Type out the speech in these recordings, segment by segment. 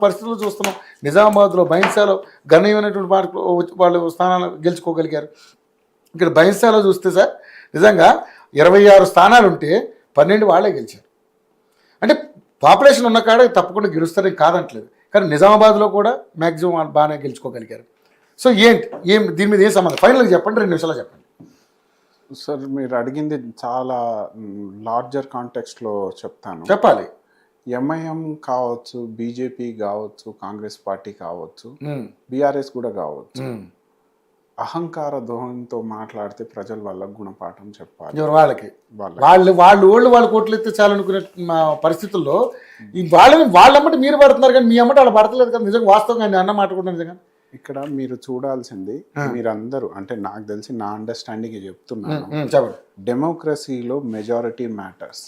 పరిస్థితులు చూస్తున్నాం. నిజామాబాద్లో బైన్సాలో గణనీయమైనటువంటి మార్కులు వాళ్ళు స్థానాలు గెలుచుకోగలిగారు. ఇక్కడ బైన్సాలో చూస్తే సార్ నిజంగా 26 స్థానాలు ఉంటే 12 వాళ్ళే గెలిచారు. అంటే పాపులేషన్ ఉన్న కాడ తప్పకుండా గెలుస్తారని కాదంటలేదు, కానీ నిజామాబాద్లో కూడా మ్యాక్సిమం వాళ్ళు బాగానే గెలుచుకోగలిగారు. సో ఏం దీని మీద ఏం సంబంధం? ఫైనల్గా చెప్పండి, 2 నిమిషాలు చెప్పండి సార్. మీరు అడిగింది చాలా లార్జర్ కాంటెక్స్ట్లో చెప్తాను. చెప్పాలి. ఎంఐఎం కావచ్చు, బీజేపీ కావచ్చు, కాంగ్రెస్ పార్టీ కావచ్చు, బీఆర్ఎస్ కూడా కావచ్చు, అహంకార ధోరణితో మాట్లాడితే ప్రజల వల్ల గుణపాఠం చెప్పాలి. వాళ్ళకి వాళ్ళు కోట్లు ఎత్తే చాలనుకునే పరిస్థితుల్లో వాళ్ళమ్మటి మీరు పడుతున్నారు, కానీ మీ అమ్మటి వాళ్ళు పడతలేదు కదా. నిజంగా వాస్తవంగా నేను అన్న మాట కూడా నిజంగా ఇక్కడ మీరు చూడాల్సింది, మీరందరూ అంటే నాకు తెలిసి నా అండర్స్టాండింగ్ చెప్తున్నాను, డెమోక్రసీలో మెజారిటీ మ్యాటర్స్,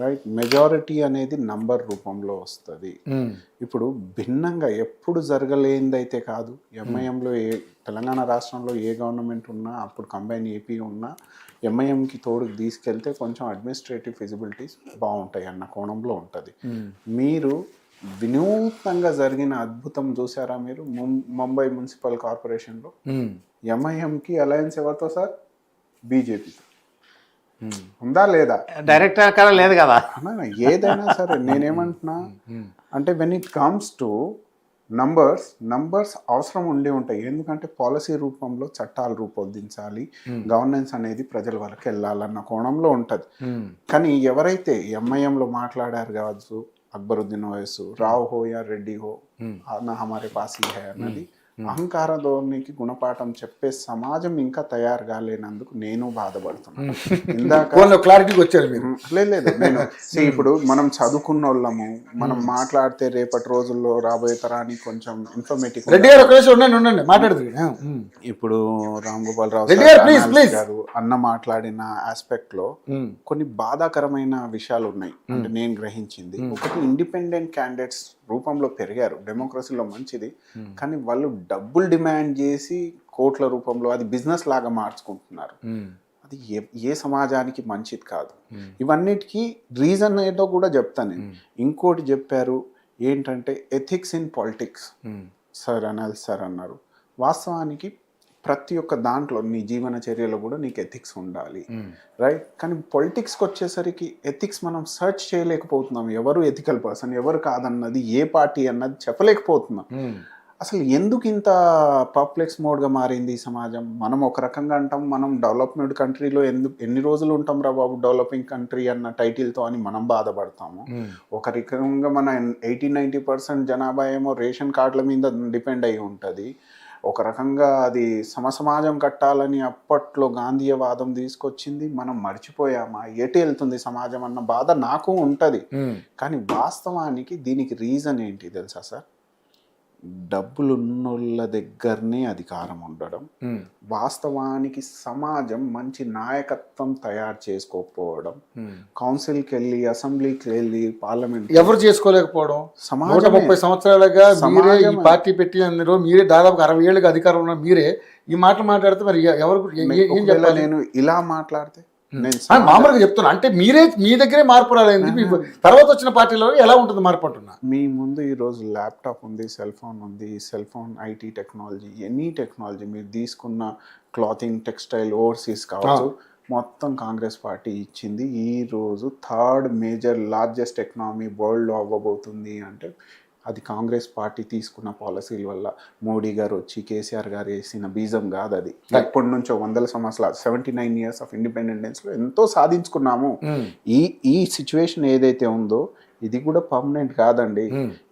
రైట్? మెజారిటీ అనేది నంబర్ రూపంలో వస్తుంది. ఇప్పుడు భిన్నంగా ఎప్పుడు జరగలేనిదైతే కాదు. ఎంఐఎంలో తెలంగాణ రాష్ట్రంలో ఏ గవర్నమెంట్ ఉన్నా, అప్పుడు కంబైన్ ఏపీ ఉన్నా, ఎంఐఎంకి తోడుకు తీసుకెళ్తే కొంచెం అడ్మినిస్ట్రేటివ్ ఫిజిబిలిటీస్ బాగుంటాయి అన్న కోణంలో ఉంటుంది. మీరు వినూత్నంగా జరిగిన అద్భుతం చూసారా మీరు? ముంబై మున్సిపల్ కార్పొరేషన్లో ఎంఐఎంకి అలయన్స్ ఎవరితో సార్? బీజేపీతో ఉందా లేదా? డైరెక్ట్ లేదు కదా. ఏదైనా సరే నేనేమంటున్నా అంటే when it comes two numbers అవసరం ఉండి ఉంటాయి. ఎందుకంటే పాలసీ రూపంలో చట్టాలు రూపొందించాలి, గవర్నెన్స్ అనేది ప్రజల వరకు వెళ్ళాలన్న కోణంలో ఉంటుంది. కానీ ఎవరైతే ఎంఐఎంలో మాట్లాడారు కావచ్చు, అక్బరుద్దీన్ ఓవైసీ, రావ్ హో యా రెడ్డి హో, నా హమారే పాస్ హీ హై అన్నది అహంకార ధోరణికి గుణపాఠం చెప్పే సమాజం ఇంకా తయారు కాలేనందుకు నేను బాధపడుతున్నాను. ఇందాక క్లారిటీకి వచ్చారు మీరు. లేదు నేను ఇప్పుడు మనం చదువుకున్న వాళ్ళము, మనం మాట్లాడితే రేపటి రోజుల్లో రాబోయే తరానికి కొంచెం ఇన్ఫర్మేటివ్. ఇప్పుడు రామ్ గోపాల్ రావు గారు అన్న మాట్లాడిన ఆస్పెక్ట్ లో కొన్ని బాధాకరమైన విషయాలు ఉన్నాయి అంటే నేను గ్రహించింది. ఒకటి, ఇండిపెండెంట్ క్యాండిడేట్స్ రూపంలో పెరిగారు, డెమోక్రసీలో మంచిది, కానీ వాళ్ళు డబ్బులు డిమాండ్ చేసి కోట్ల రూపంలో అది బిజినెస్ లాగా మార్చుకుంటున్నారు. అది ఏ సమాజానికి మంచిది కాదు. ఇవన్నిటికీ రీజన్ ఏదో కూడా చెప్తాను నేను. ఇంకోటి చెప్పారు ఏంటంటే ఎథిక్స్ ఇన్ పాలిటిక్స్ సార్ అన్నారు. వాస్తవానికి ప్రతి ఒక్క దాంట్లో నీ జీవన చర్యలో కూడా నీకు ఎథిక్స్ ఉండాలి, రైట్? కానీ పొలిటిక్స్కి వచ్చేసరికి ఎథిక్స్ మనం సర్చ్ చేయలేకపోతున్నాం. ఎవరు ఎథికల్ పర్సన్, ఎవరు కాదన్నది, ఏ పార్టీ అన్నది చెప్పలేకపోతున్నాం. అసలు ఎందుకు ఇంత పర్ప్లెక్స్ మోడ్గా మారింది ఈ సమాజం? మనం ఒక రకంగా అంటాం, మనం డెవలప్మెంట్ కంట్రీలో ఎన్ని రోజులు ఉంటాం రా బాబు డెవలపింగ్ కంట్రీ అన్న టైటిల్తో అని మనం బాధపడతాము. ఒక రకంగా మన 80-90% జనాభా ఏమో రేషన్ కార్డుల మీద డిపెండ్ అయి ఉంటుంది. ఒక రకంగా అది సమసమాజం కట్టాలని అప్పట్లో గాంధీయవాదం తీసుకొచ్చింది, మనం మర్చిపోయామా? ఎటు వెళ్తుంది సమాజం అన్న బాధ నాకు ఉంటుంది. కానీ వాస్తవానికి దీనికి రీజన్ ఏంటి తెలుసా సార్? డబ్బులున్నోళ్ళ దగ్గరనే అధికారం ఉండడం, వాస్తవానికి సమాజం మంచి నాయకత్వం తయారు చేసుకోకపోవడం, కౌన్సిల్కి వెళ్ళి, అసెంబ్లీకి వెళ్ళి, పార్లమెంట్ ఎవరు చేసుకోలేకపోవడం. 130 సంవత్సరాలుగా మీరే ఈ పార్టీ పెట్టి మీరే దాదాపు 60 ఏళ్ళుగా అధికారం ఉన్న మీరే ఈ మాటలు మాట్లాడితే మరి ఎవరు? నేను ఇలా మాట్లాడితే మామూలుగా చెప్తున్నా, అంటే మీరే మీ దగ్గరే మార్పు రాలేదు, తర్వాత వచ్చిన పార్టీలో ఎలా ఉంటుంది మార్పు అంటున్నా. మీ ముందు ఈరోజు ల్యాప్టాప్ ఉంది, సెల్ ఫోన్ ఉంది, cell phone IT technology, any technology మీరు తీసుకున్న క్లాతింగ్, టెక్స్టైల్, ఓవర్సీస్ కావచ్చు, మొత్తం కాంగ్రెస్ పార్టీ ఇచ్చింది. ఈరోజు 3rd మేజర్ లార్జెస్ట్ ఎకనామీ వరల్డ్లో అవ్వబోతుంది అంటే అది కాంగ్రెస్ పార్టీ తీసుకున్న పాలసీల వల్ల. మోడీ గారు వచ్చి కేసీఆర్ గారు వేసిన బీజం కాదు అది. ఎప్పటి నుంచో 100 సంవత్సరాలు, 79 years ఆఫ్ ఇండిపెండెన్స్లో ఎంతో సాధించుకున్నాము. ఈ సిచ్యువేషన్ ఏదైతే ఉందో ఇది కూడా పర్మనెంట్ కాదండి,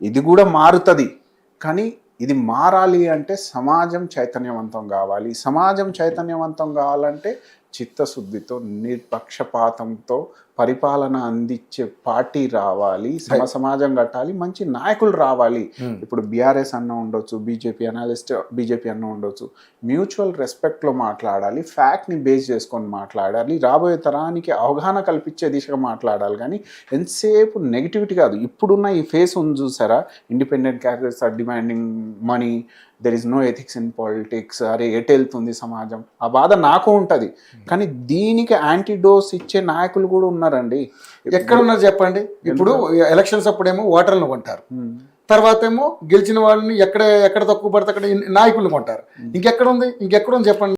ఇది కూడా మారుతుంది. కానీ ఇది మారాలి అంటే సమాజం చైతన్యవంతం కావాలి. సమాజం చైతన్యవంతం కావాలంటే చిత్తశుద్ధితో, నిష్పక్షపాతంతో పరిపాలన అందించే పార్టీ రావాలి, సమాజం కట్టాలి, మంచి నాయకులు రావాలి. ఇప్పుడు బీఆర్ఎస్ అన్న ఉండొచ్చు, బీజేపీ అన్న ఉండొచ్చు, మ్యూచువల్ రెస్పెక్ట్లో మాట్లాడాలి, ఫ్యాక్ట్ని బేస్ చేసుకొని మాట్లాడాలి, రాబోయే తరానికి అవగాహన కల్పించే దిశగా మాట్లాడాలి. కానీ ఎంతసేపు నెగిటివిటీ కాదు. ఇప్పుడున్న ఈ ఫేస్ ఉంది చూసారా, independent candidates are demanding money, there is no ethics in politics, అరే ఎటు వెళ్తుంది సమాజం, ఆ బాధ నాకు ఉంటుంది. కానీ దీనికి యాంటీడోస్ ఇచ్చే నాయకులు కూడా ఉన్నారండి. ఎక్కడ ఉన్నారు చెప్పండి. ఇప్పుడు ఎలక్షన్స్ అప్పుడేమో ఓటర్లను కొంటారు, తర్వాత ఏమో గెలిచిన వాళ్ళని ఎక్కడ తక్కువ పడితే అక్కడ నాయకులు కొంటారు. ఇంకెక్కడ ఉంది చెప్పండి.